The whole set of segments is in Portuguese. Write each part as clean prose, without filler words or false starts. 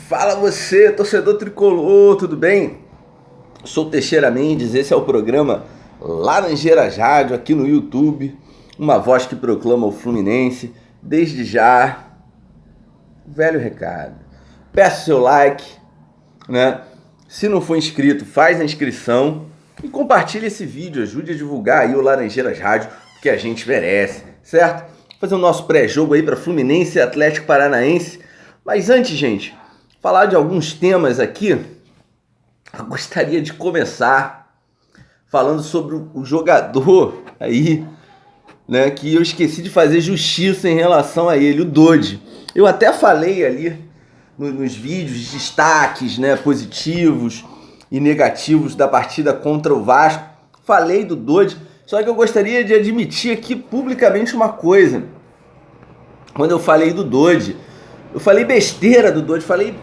Fala você, torcedor tricolor, tudo bem? Sou Teixeira Mendes, esse é o programa Laranjeiras Rádio aqui no YouTube. Uma voz que proclama o Fluminense. Desde já, velho recado. Peço seu like, né? Se não for inscrito, faz a inscrição e compartilhe esse vídeo. Ajude a divulgar aí o Laranjeiras Rádio, que a gente merece, certo? Vou fazer o nosso pré-jogo aí para Fluminense e Atlético Paranaense. Mas antes, gente, falar de alguns temas aqui, eu gostaria de começar falando sobre o jogador aí, né, que eu esqueci de fazer justiça em relação a ele, o Dodi. Eu até falei ali nos vídeos destaques, né, positivos e negativos da partida contra o Vasco. Falei do Dodi, só que eu gostaria de admitir aqui publicamente uma coisa. Quando eu falei do Dodi, eu falei besteira do Dodi, falei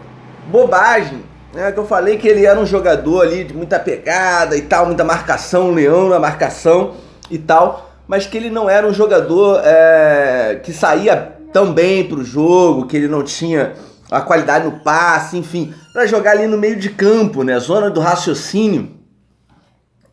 bobagem, né? Que eu falei que ele era um jogador ali de muita pegada e tal, muita marcação, leão na marcação e tal, mas que ele não era um jogador que saía tão bem pro jogo, que ele não tinha a qualidade no passe, enfim, para jogar ali no meio de campo, né? Zona do raciocínio,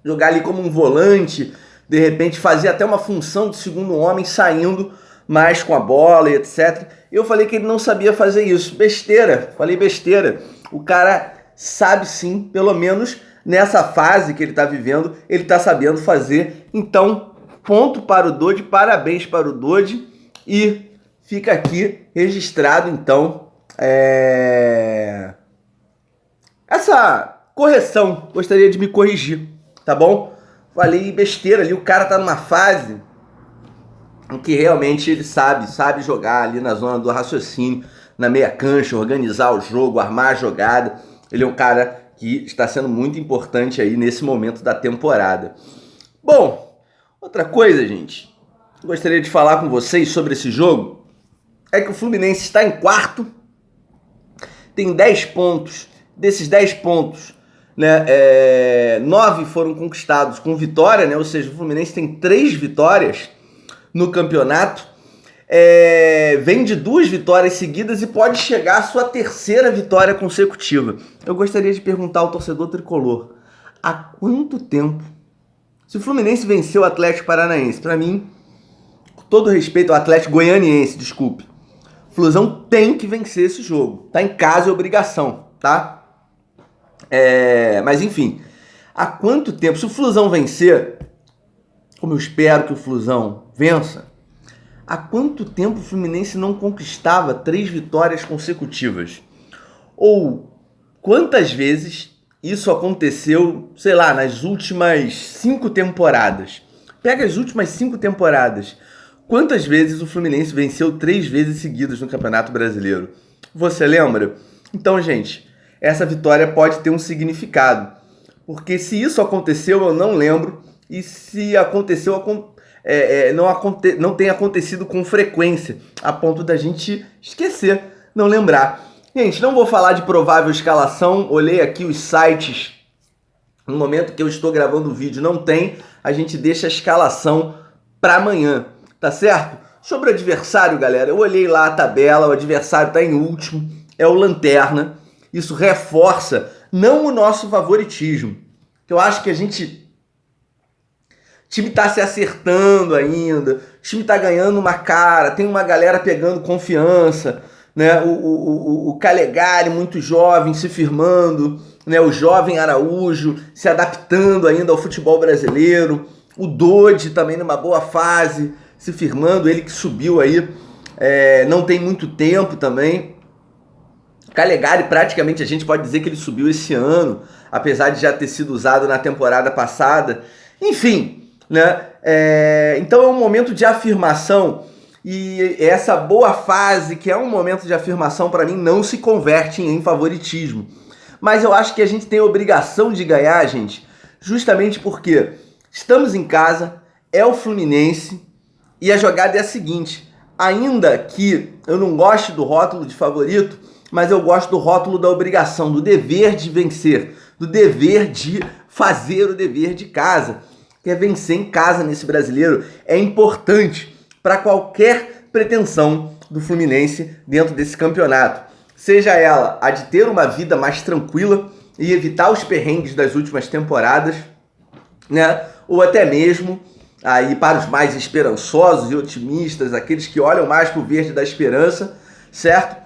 jogar ali como um volante, de repente fazia até uma função de segundo homem, saindo mais com a bola e etc. Eu falei que ele não sabia fazer isso. Besteira, falei besteira. O cara sabe sim, pelo menos nessa fase que ele está vivendo, ele está sabendo fazer. Então, ponto para o Dodi, parabéns para o Dodi. E fica aqui registrado, então, essa correção. Gostaria de me corrigir, tá bom? Falei besteira ali, o cara tá numa fase em que realmente ele sabe jogar ali na zona do raciocínio, na meia cancha, organizar o jogo, armar a jogada. Ele é um cara que está sendo muito importante aí nesse momento da temporada. Bom, outra coisa, gente, gostaria de falar com vocês sobre esse jogo, é que o Fluminense está em quarto, tem 10 pontos, desses 10 pontos, né, 9 foram conquistados com vitória, né, ou seja, o Fluminense tem 3 vitórias no campeonato, vem de 2 vitórias seguidas e pode chegar à sua 3ª vitória consecutiva. Eu gostaria de perguntar ao torcedor tricolor, há quanto tempo, se o Fluminense venceu o Atlético Paranaense, para mim, com todo respeito ao Atlético Goianiense, desculpe, o Flusão tem que vencer esse jogo, tá em casa, é obrigação, tá? Mas enfim, há quanto tempo, se o Flusão vencer, como eu espero que o Flusão vença, há quanto tempo o Fluminense não conquistava 3 vitórias consecutivas? Ou quantas vezes isso aconteceu, sei lá, nas últimas 5 temporadas? Pega as últimas 5 temporadas. Quantas vezes o Fluminense venceu 3 vezes seguidas no Campeonato Brasileiro? Você lembra? Então, gente, essa vitória pode ter um significado. Porque se isso aconteceu, eu não lembro. E se aconteceu, não tem acontecido com frequência, a ponto da gente esquecer, não lembrar. Gente, não vou falar de provável escalação, olhei aqui os sites, no momento que eu estou gravando o vídeo não tem, a gente deixa a escalação para amanhã, tá certo? Sobre o adversário, galera, eu olhei lá a tabela, o adversário está em último, é o Lanterna, isso reforça não o nosso favoritismo, que eu acho que o time tá se acertando ainda, o time tá ganhando uma cara, tem uma galera pegando confiança, né? O Calegari, muito jovem, se firmando, né? O jovem Araújo se adaptando ainda ao futebol brasileiro, o Dodi também numa boa fase, se firmando, ele que subiu aí, não tem muito tempo também. O Calegari praticamente a gente pode dizer que ele subiu esse ano, apesar de já ter sido usado na temporada passada. Enfim, né? Então é um momento de afirmação e essa boa fase, que é um momento de afirmação, para mim não se converte em favoritismo. Mas eu acho que a gente tem a obrigação de ganhar, gente, justamente porque estamos em casa, é o Fluminense e a jogada é a seguinte, ainda que eu não goste do rótulo de favorito, mas eu gosto do rótulo da obrigação, do dever de vencer, do dever de fazer o dever de casa. Que é vencer em casa nesse brasileiro, é importante para qualquer pretensão do Fluminense dentro desse campeonato. seja ela a de ter uma vida mais tranquila e evitar os perrengues das últimas temporadas, né? Ou até mesmo aí para os mais esperançosos e otimistas, aqueles que olham mais para o verde da esperança, certo?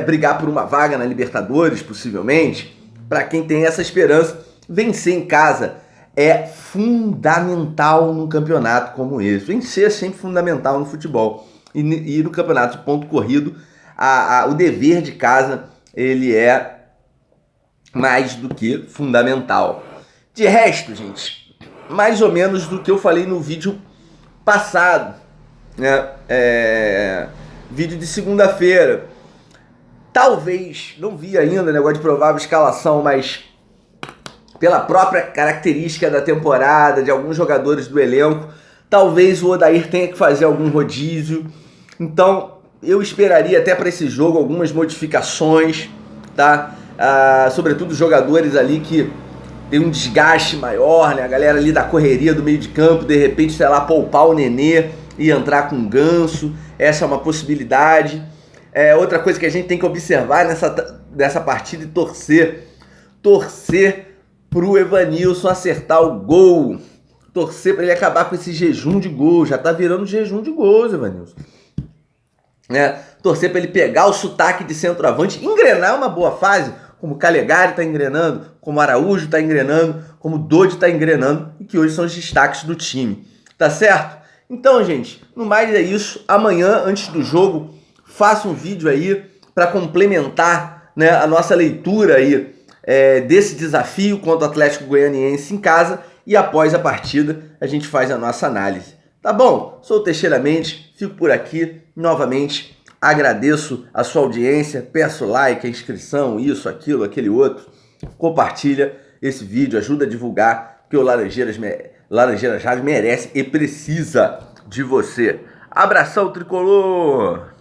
Brigar por uma vaga na Libertadores, possivelmente. Para quem tem essa esperança, vencer em casa é fundamental num campeonato como esse. Vencer é sempre fundamental no futebol. E no campeonato de ponto corrido, o dever de casa ele é mais do que fundamental. De resto, gente, mais ou menos do que eu falei no vídeo passado, né? Vídeo de segunda-feira. Talvez, não vi ainda o negócio de provável escalação, mas pela própria característica da temporada, de alguns jogadores do elenco, talvez o Odair tenha que fazer algum rodízio. Então, eu esperaria até para esse jogo algumas modificações, tá? Sobretudo jogadores ali que tem um desgaste maior, né? A galera ali da correria do meio de campo, de repente, sei lá, poupar o Nenê e entrar com o Ganso. Essa é uma possibilidade. Outra coisa que a gente tem que observar nessa partida e torcer pro Evanilson acertar o gol. Torcer para ele acabar com esse jejum de gols. Já tá virando jejum de gols, Evanilson. Torcer para ele pegar o sotaque de centroavante, engrenar uma boa fase, como o Calegari está engrenando, como o Araújo está engrenando, como o Dodi está engrenando, e que hoje são os destaques do time. Tá certo? Então, gente, no mais é isso. Amanhã, antes do jogo, faça um vídeo aí para complementar, né, a nossa leitura aí desse desafio contra o Atlético Goianiense em casa, e após a partida a gente faz a nossa análise. Tá bom? Sou o Teixeira Mendes, fico por aqui novamente. Agradeço a sua audiência, peço like, a inscrição, isso, aquilo, aquele outro. Compartilha esse vídeo, ajuda a divulgar, que o Laranjeiras Rádio merece e precisa de você. Abração, tricolor!